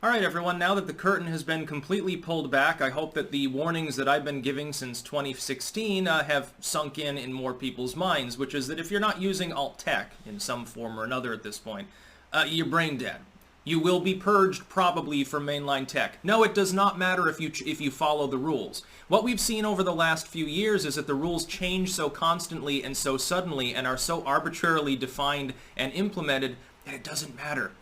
Alright everyone, now that the curtain has been completely pulled back, I hope that the warnings that I've been giving since 2016 have sunk in more people's minds, which is that if you're not using alt-tech in some form or another at this point, you're brain dead. You will be purged probably from mainline tech. No, it does not matter if you follow the rules. What we've seen over the last few years is that the rules change so constantly and so suddenly and are so arbitrarily defined and implemented that it doesn't matter.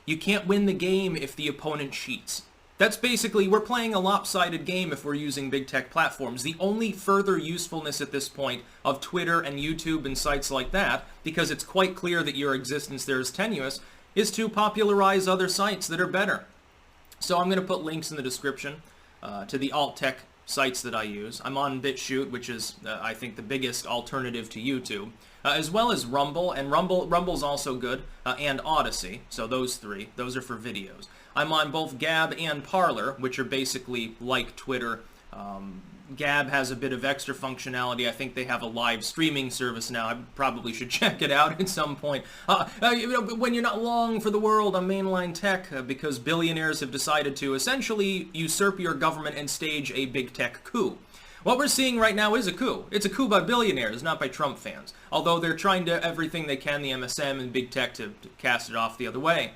You can't win the game if the opponent cheats. That's basically, we're playing a lopsided game if we're using big tech platforms. The only further usefulness at this point of Twitter and YouTube and sites like that, because it's quite clear that your existence there is tenuous, is to popularize other sites that are better. So I'm going to put links in the description to the alt-tech sites that I use. I'm on BitChute, which is, I think, the biggest alternative to YouTube, as well as Rumble, and Rumble's also good, and Odyssey, so those three. Those are for videos. I'm on both Gab and Parler, which are basically like Twitter. Gab has a bit of extra functionality. I think they have a live streaming service now. I probably should check it out at some point. When you're not long for the world on mainline tech, because billionaires have decided to essentially usurp your government and stage a big tech coup. What we're seeing right now is a coup. It's a coup by billionaires, not by Trump fans. Although they're trying to everything they can, the MSM and big tech, to cast it off the other way.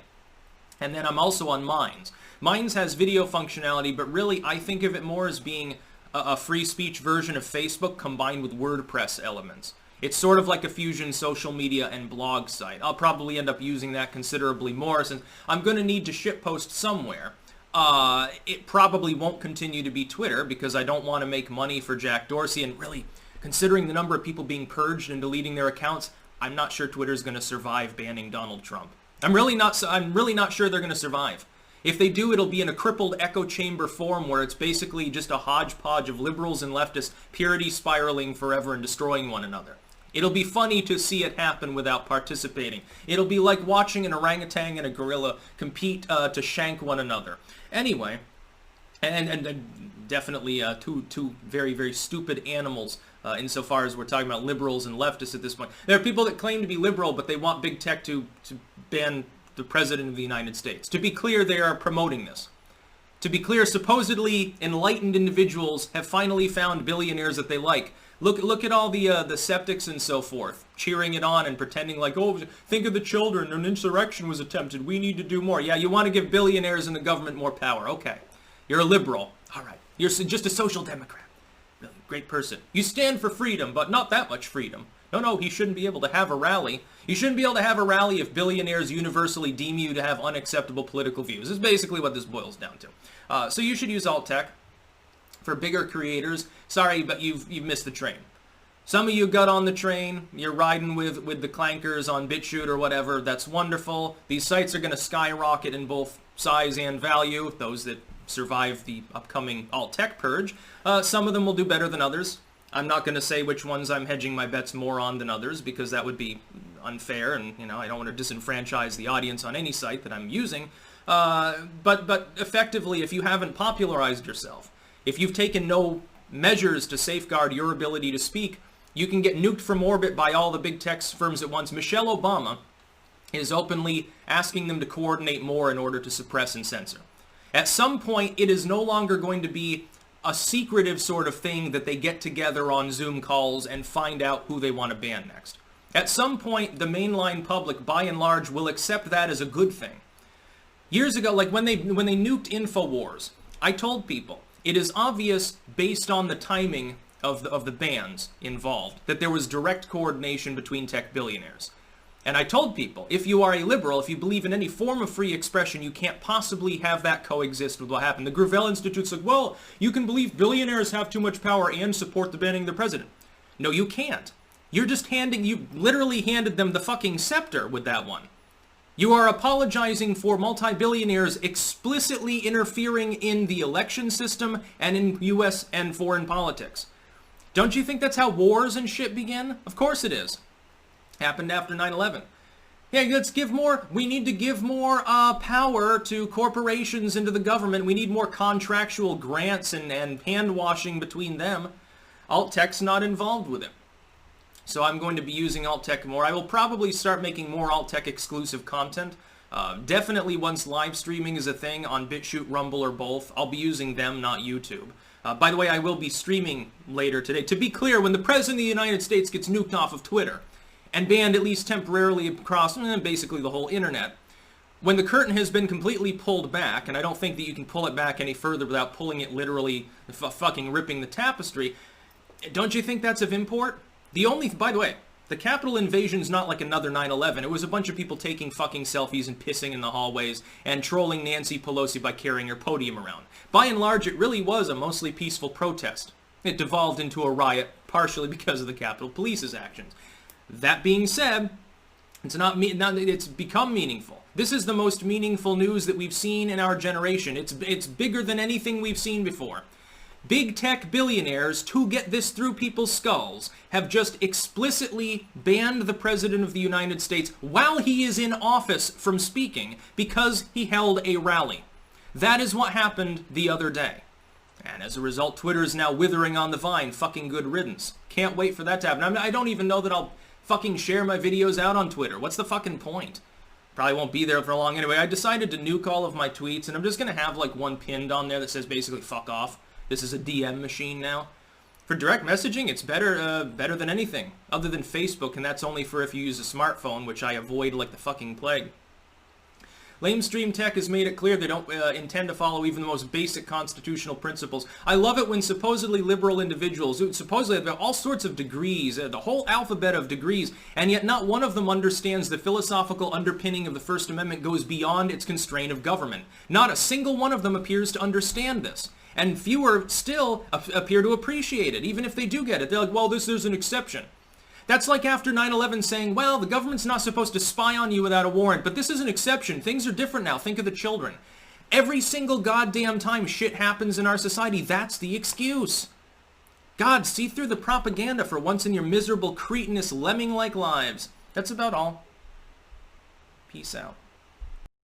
And then I'm also on Minds. Minds has video functionality, but really I think of it more as being a free speech version of Facebook combined with WordPress elements. It's sort of like a fusion social media and blog site. I'll probably end up using that considerably more since I'm going to need to shitpost somewhere. It probably won't continue to be Twitter because I don't want to make money for Jack Dorsey, and really, considering the number of people being purged and deleting their accounts, I'm not sure Twitter's going to survive banning Donald Trump. I'm really not sure they're going to survive. If they do, it'll be in a crippled echo chamber form where it's basically just a hodgepodge of liberals and leftists purity spiraling forever and destroying one another. It'll be funny to see it happen without participating. It'll be like watching an orangutan and a gorilla compete to shank one another. Anyway, and definitely two very, very stupid animals insofar as we're talking about liberals and leftists at this point. There are people that claim to be liberal, but they want big tech to ban the President of the United States. To be clear, they are promoting this. To be clear, supposedly enlightened individuals have finally found billionaires that they like. Look at all the skeptics and so forth, cheering it on and pretending like, oh, think of the children, an insurrection was attempted, we need to do more. Yeah, you want to give billionaires and the government more power. Okay. You're a liberal. All right. You're just a social democrat. Really great person. You stand for freedom, but not that much freedom. No, he shouldn't be able to have a rally. You shouldn't be able to have a rally if billionaires universally deem you to have unacceptable political views. This is basically what this boils down to. So you should use alt-tech. For bigger creators, sorry, but you've missed the train. Some of you got on the train, you're riding with the clankers on BitChute or whatever, that's wonderful. These sites are going to skyrocket in both size and value, those that survive the upcoming alt-tech purge. Some of them will do better than others. I'm not going to say which ones I'm hedging my bets more on than others, because that would be unfair, and I don't want to disenfranchise the audience on any site that I'm using. But effectively, if you haven't popularized yourself, if you've taken no measures to safeguard your ability to speak, you can get nuked from orbit by all the big tech firms at once. Michelle Obama is openly asking them to coordinate more in order to suppress and censor. At some point, it is no longer going to be a secretive sort of thing that they get together on Zoom calls and find out who they want to ban next. At some point, the mainline public, by and large, will accept that as a good thing. Years ago, like when they nuked InfoWars, I told people, it is obvious, based on the timing of the bans involved, that there was direct coordination between tech billionaires. And I told people, if you are a liberal, if you believe in any form of free expression, you can't possibly have that coexist with what happened. The Gravel Institute's like, well, you can believe billionaires have too much power and support the banning of the president. No, you can't. You literally handed them the fucking scepter with that one. You are apologizing for multi-billionaires explicitly interfering in the election system and in U.S. and foreign politics. Don't you think that's how wars and shit begin? Of course it is. Happened after 9/11. Yeah, we need to give more power to corporations and to the government. We need more contractual grants and hand-washing between them. Alt-tech's not involved with it. So I'm going to be using alt-tech more. I will probably start making more alt-tech exclusive content Definitely once live streaming is a thing on BitChute, Rumble, or both, I'll be using them, not YouTube. By the way, I will be streaming later today. To be clear, when the President of the United States gets nuked off of Twitter and banned at least temporarily across basically the whole internet, when the curtain has been completely pulled back, and I don't think that you can pull it back any further without pulling it literally, fucking ripping the tapestry, don't you think that's of import? By the way, the Capitol invasion's not like another 9/11. It was a bunch of people taking fucking selfies and pissing in the hallways and trolling Nancy Pelosi by carrying her podium around. By and large, it really was a mostly peaceful protest. It devolved into a riot, partially because of the Capitol Police's actions. That being said, it's become meaningful. This is the most meaningful news that we've seen in our generation. It's bigger than anything we've seen before. Big tech billionaires, to get this through people's skulls, have just explicitly banned the President of the United States while he is in office from speaking because he held a rally. That is what happened the other day. And as a result, Twitter is now withering on the vine. Fucking good riddance. Can't wait for that to happen. I don't even know that I'll fucking share my videos out on Twitter. What's the fucking point? Probably won't be there for long anyway. I decided to nuke all of my tweets, and I'm just going to have like one pinned on there that says basically fuck off. This is a DM machine now. For direct messaging, it's better than anything, other than Facebook, and that's only for if you use a smartphone, which I avoid like the fucking plague. Lamestream Tech has made it clear they don't intend to follow even the most basic constitutional principles. I love it when supposedly liberal individuals, who supposedly have all sorts of degrees, the whole alphabet of degrees, and yet not one of them understands the philosophical underpinning of the First Amendment goes beyond its constraint of government. Not a single one of them appears to understand this. And fewer still appear to appreciate it, even if they do get it. They're like, well, there's an exception. That's like after 9/11 saying, well, the government's not supposed to spy on you without a warrant, but this is an exception. Things are different now. Think of the children. Every single goddamn time shit happens in our society, that's the excuse. God, see through the propaganda for once in your miserable, cretinous, lemming-like lives. That's about all. Peace out.